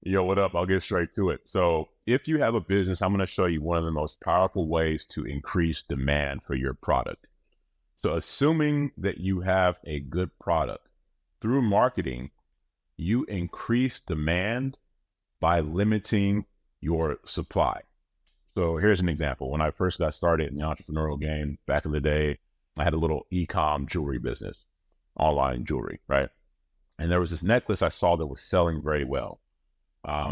Yo, what up? I'll get straight to it. So, if you have a business, I'm going to show you one of the most powerful ways to increase demand for your product. So, assuming that you have a good product through marketing, you increase demand by limiting your supply. So, here's an example. When I first got started in the entrepreneurial game back in the day, I had a little e-com jewelry business, online jewelry, right? And there was this necklace I saw that was selling very well.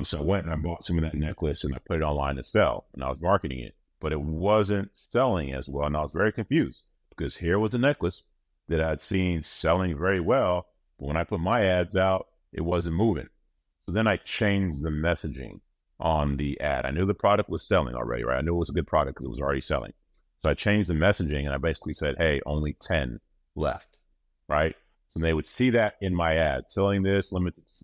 So I went and I bought some of that necklace and I put it online to sell and I was marketing it, but it wasn't selling as well. And I was very confused because here was a necklace that I'd seen selling very well. But when I put my ads out, it wasn't moving. So then I changed the messaging on the ad. I knew the product was selling already, right? I knew it was a good product because it was already selling. So I changed the messaging and I basically said, hey, only 10 left, right? So they would see that in my ad, selling this,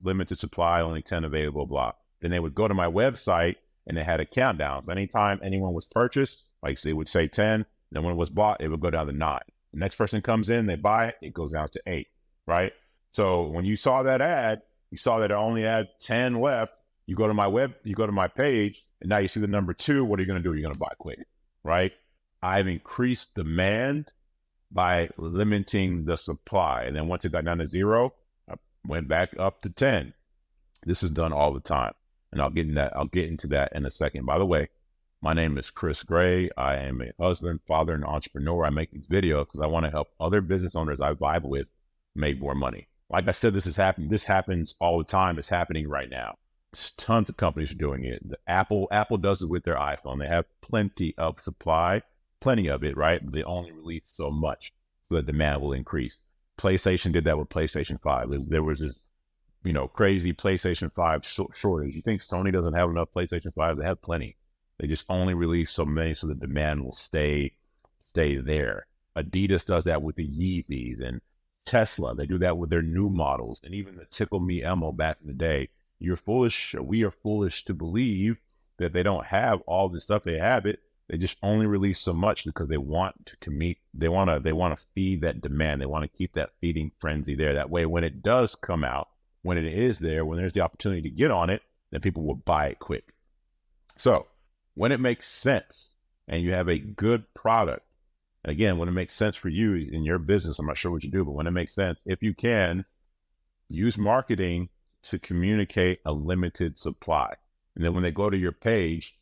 limited supply, only 10 available, blah. Then they would go to my website and it had a countdown. So anytime anyone was purchased, like it would say 10, then when it was bought, it would go down to 9. The next person comes in, they buy it, it goes down to 8, right? So when you saw that ad, you saw that I only had 10 left. You go to my page, and now you see the number 2. What are you going to do? You're going to buy quick, right? I've increased demand by limiting the supply. And then once it got down to 0, I went back up to 10. This is done all the time. And I'll get into that in a second. By the way, my name is Chris Gray. I am a husband, father, and entrepreneur. I make these videos because I want to help other business owners I vibe with make more money. Like I said, this is happening. This happens all the time. It's happening right now. Tons of companies are doing it. Apple does it with their iPhone. They have plenty of supply, plenty of it, right? But they only release so much, so the demand will increase. PlayStation did that with PlayStation 5. There was this, crazy PlayStation 5 shortage. You think Sony doesn't have enough PlayStation 5s? They have plenty. They just only release so many so the demand will stay there. Adidas does that with the Yeezys, and Tesla, they do that with their new models, and even the Tickle Me Elmo back in the day. We are foolish to believe that they don't have all the stuff. They have it. They just only release so much because they want to commit. They want to feed that demand. They want to keep that feeding frenzy there. That way, when it does come out, when it is there, when there's the opportunity to get on it, then people will buy it quick. So when it makes sense and you have a good product, and again, when it makes sense for you in your business, I'm not sure what you do, but when it makes sense, if you can use marketing to communicate a limited supply. And then when they go to your page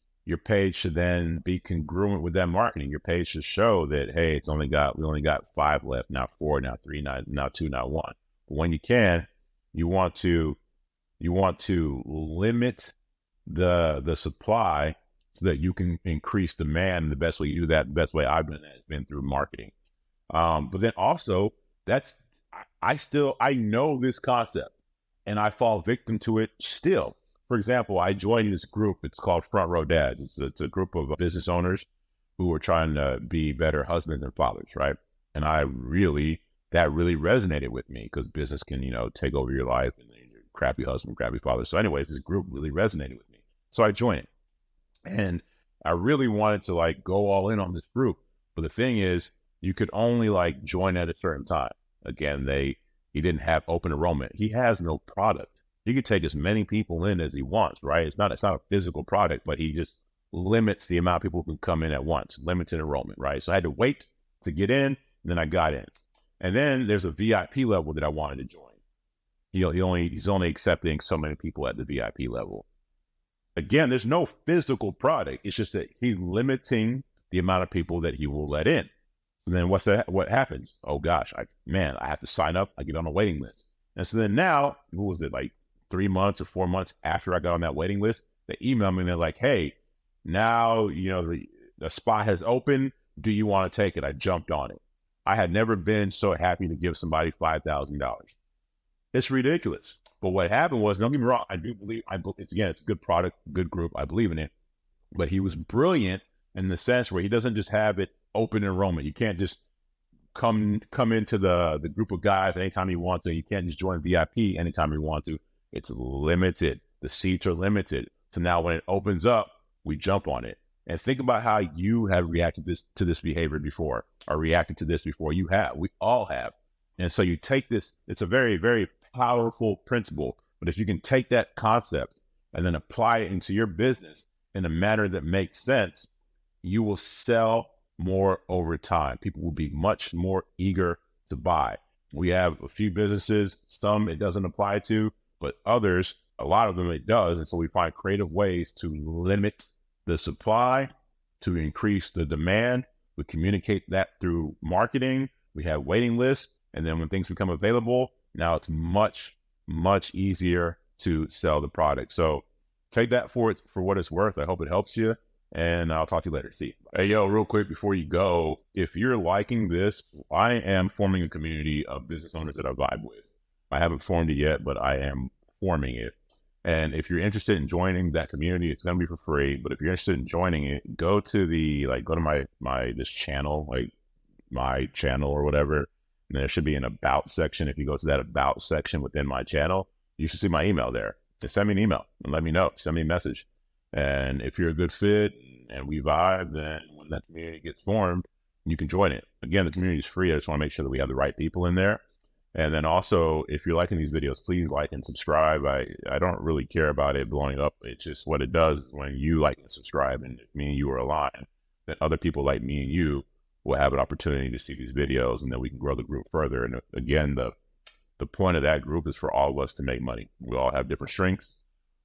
should then be congruent with that marketing. Your page should show that, hey, we only got 5 left, now 4, now 3, now 2, now 1. But when you can, you want to limit the supply so that you can increase demand. And the best way you do that, the best way I've been has been through marketing. But then also I know this concept and I fall victim to it still. For example, I joined this group. It's called Front Row Dads. It's a group of business owners who are trying to be better husbands and fathers, right? And that really resonated with me because business can, take over your life and you're crappy husband, crappy father. So anyways, this group really resonated with me. So I joined it. And I really wanted to go all in on this group. But the thing is, you could only join at a certain time. Again, he didn't have open enrollment. He has no product. He could take as many people in as he wants, right? It's not a physical product, but he just limits the amount of people who can come in at once, limited enrollment, right? So I had to wait to get in, and then I got in. And then there's a VIP level that I wanted to join. He's only accepting so many people at the VIP level. Again, there's no physical product. It's just that he's limiting the amount of people that he will let in. And then what happens? Oh gosh, I have to sign up. I get on a waiting list. And so then now, what was it, 3 months or 4 months after I got on that waiting list, they email me and they're like, hey, now, the spot has opened. Do you want to take it? I jumped on it. I had never been so happy to give somebody $5,000. It's ridiculous. But what happened was, don't get me wrong, I do believe, it's a good product, good group. I believe in it. But he was brilliant in the sense where he doesn't just have it open enrollment. You can't just come into the group of guys anytime you want to. You can't just join VIP anytime you want to. It's limited. The seats are limited. So now when it opens up, we jump on it. And think about how you have reacted to this behavior before, or reacted to this before. You have. We all have. And so you take this, it's a very, very powerful principle. But if you can take that concept and then apply it into your business in a manner that makes sense, you will sell more over time. People will be much more eager to buy. We have a few businesses, some it doesn't apply to, but others, a lot of them it does. And so we find creative ways to limit the supply, to increase the demand. We communicate that through marketing. We have waiting lists. And then when things become available, now it's much, much easier to sell the product. So take that for what it's worth. I hope it helps you. And I'll talk to you later. See you. Hey, yo, real quick before you go, if you're liking this, I am forming a community of business owners that I vibe with. I haven't formed it yet, but I am forming it. And if you're interested in joining that community, it's going to be for free. But if you're interested in joining it, go to this channel, like my channel or whatever. And there should be an about section. If you go to that about section within my channel, you should see my email there. Just send me an email and let me know. Send me a message. And if you're a good fit and we vibe, then when that community gets formed, you can join it. Again, the community is free. I just want to make sure that we have the right people in there. And then also, if you're liking these videos, please like and subscribe. I don't really care about it blowing up. It's just what it does is when you like and subscribe, and if me and you are aligned, then other people like me and you will have an opportunity to see these videos, and then we can grow the group further. And again, the point of that group is for all of us to make money. We all have different strengths.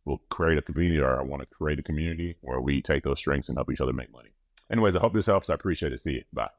We'll create a community, or I want to create a community where we take those strengths and help each other make money. Anyways, I hope this helps. I appreciate it. See you. Bye.